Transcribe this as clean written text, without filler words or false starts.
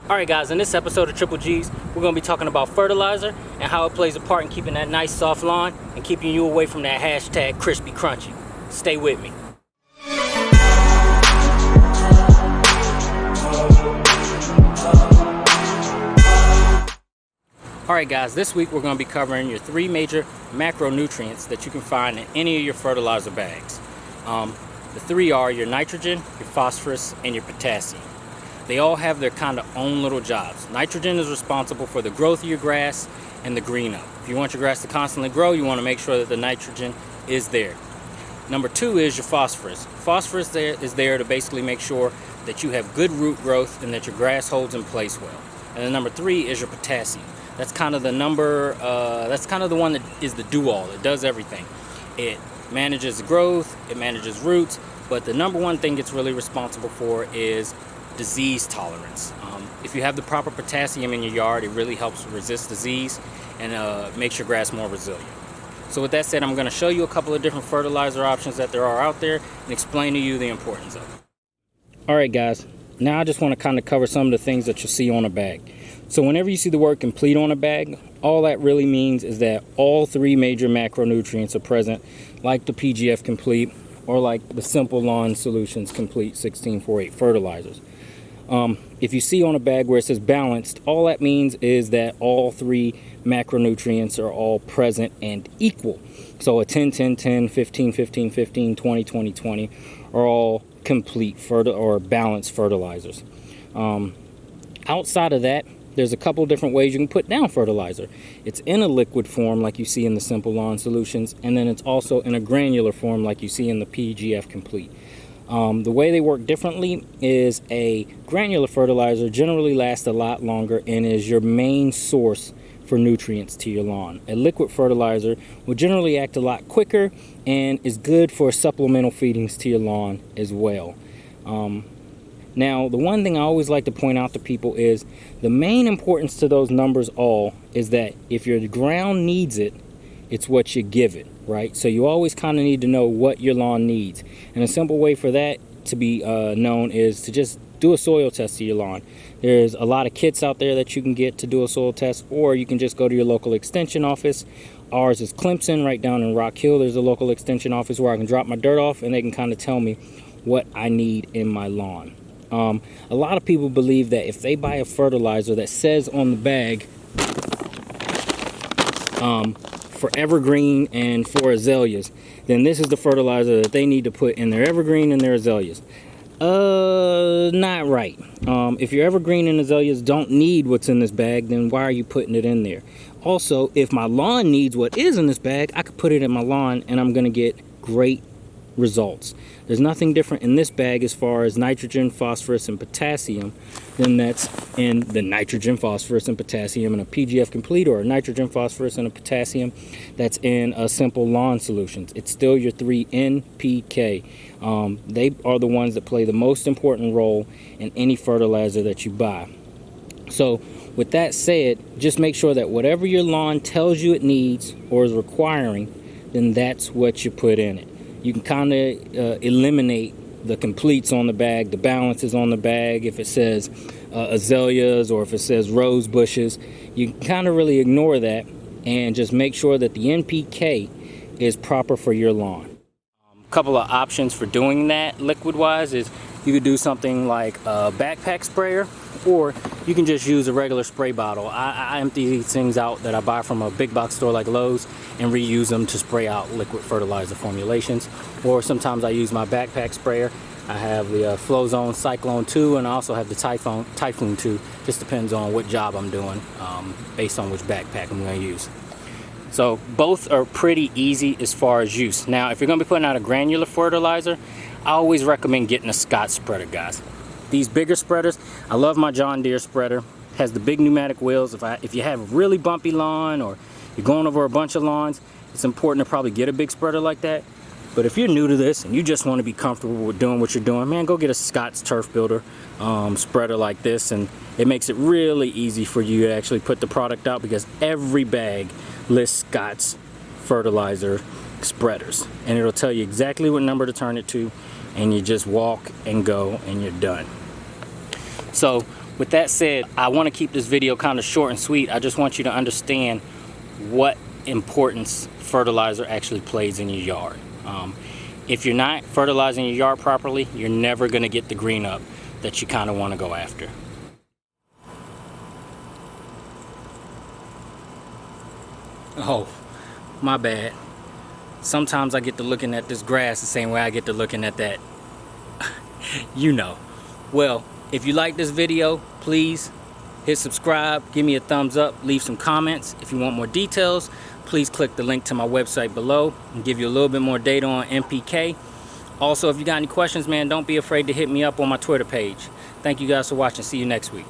Alright guys, in this episode of Triple G's, we're going to be talking about fertilizer and how it plays a part in keeping that nice soft lawn and keeping you away from that hashtag crispy crunchy. Stay with me. Alright guys, this week we're going to be covering your three major macronutrients that you can find in any of your fertilizer bags. The three are your nitrogen, your phosphorus, and your potassium. They all have their kind of own little jobs. Nitrogen is responsible for the growth of your grass and the green up. If you want your grass to constantly grow, you want to make sure that the nitrogen is there. Number two is your phosphorus. Phosphorus is there to basically make sure that you have good root growth and that your grass holds in place well. And then number three is your potassium. That's kind of the one that is the do-all. It does everything. It manages growth, it manages roots, but the number one thing it's really responsible for is disease tolerance. If you have the proper potassium in your yard, it really helps resist disease and makes your grass more resilient. So with that said, I'm going to show you a couple of different fertilizer options that there are out there and explain to you the importance of it. Alright guys, now I just want to kind of cover some of the things that you'll see on a bag. So whenever you see the word complete on a bag, all that really means is that all three major macronutrients are present, like the PGF Complete or like the Simple Lawn Solutions Complete 1648 fertilizers. If you see on a bag where it says balanced, all that means is that all three macronutrients are all present and equal. So a 10 10 10, 15 15 15, 20 20 20 are all complete or balanced fertilizers. Outside of that, there's a couple different ways you can put down fertilizer. It's in a liquid form like you see in the Simple Lawn Solutions, and then it's also in a granular form like you see in the PGF Complete. The way they work differently is a granular fertilizer generally lasts a lot longer and is your main source for nutrients to your lawn. A liquid fertilizer will generally act a lot quicker and is good for supplemental feedings to your lawn as well. Now, the one thing I always like to point out to people is the main importance to those numbers all is that if your ground needs it, it's what you give it, right? So you always kind of need to know what your lawn needs. And a simple way for that to be known is to just do a soil test to your lawn. There's a lot of kits out there that you can get to do a soil test, or you can just go to your local extension office. Ours is Clemson, right down in Rock Hill. There's a local extension office where I can drop my dirt off and they can kind of tell me what I need in my lawn. A lot of people believe that if they buy a fertilizer that says on the bag for evergreen and for azaleas, then this is the fertilizer that they need to put in their evergreen and their azaleas. Not right. If your evergreen and azaleas don't need what's in this bag, then why are you putting it in there? Also, if my lawn needs what is in this bag, I could put it in my lawn and I'm going to get great results. There's nothing different in this bag as far as nitrogen, phosphorus, and potassium than that's in the nitrogen, phosphorus, and potassium in a PGF Complete, or a nitrogen, phosphorus, and a potassium that's in a Simple Lawn Solutions. It's still your 3 NPK. They are the ones that play the most important role in any fertilizer that you buy. So with that said, just make sure that whatever your lawn tells you it needs or is requiring, then that's what you put in it. You can kind of eliminate the completes on the bag, the balances on the bag. If it says azaleas or if it says rose bushes, you can kind of really ignore that and just make sure that the NPK is proper for your lawn. A couple of options for doing that liquid wise is you could do something like a backpack sprayer, or you can just use a regular spray bottle. I empty these things out that I buy from a big box store like Lowe's and reuse them to spray out liquid fertilizer formulations. Or sometimes I use my backpack sprayer. I have the Flowzone Cyclone 2, and I also have the Typhoon 2. Just depends on what job I'm doing based on which backpack I'm going to use. So both are pretty easy as far as use. Now, if you're going to be putting out a granular fertilizer, I always recommend getting a Scott spreader, guys. These bigger spreaders, I love my John Deere spreader. It has the big pneumatic wheels. If you have a really bumpy lawn or you're going over a bunch of lawns, it's important to probably get a big spreader like that. But if you're new to this and you just want to be comfortable with doing what you're doing, man, go get a Scott's Turf Builder spreader like this, and it makes it really easy for you to actually put the product out, because every bag lists Scott's fertilizer spreaders, and it'll tell you exactly what number to turn it to, and you just walk and go and you're done. So With that said, I want to keep this video kind of short and sweet. I just want you to understand what importance fertilizer actually plays in your yard. If you're not fertilizing your yard properly, you're never going to get the green up that you kind of want to go after. Oh, my bad. Sometimes I get to looking at this grass the same way I get to looking at that. You know. Well, if you like this video, please hit subscribe, give me a thumbs up, leave some comments. If you want more details, please click the link to my website below and give you a little bit more data on NPK. Also, if you got any questions, man, don't be afraid to hit me up on my Twitter page. Thank you guys for watching. See you next week.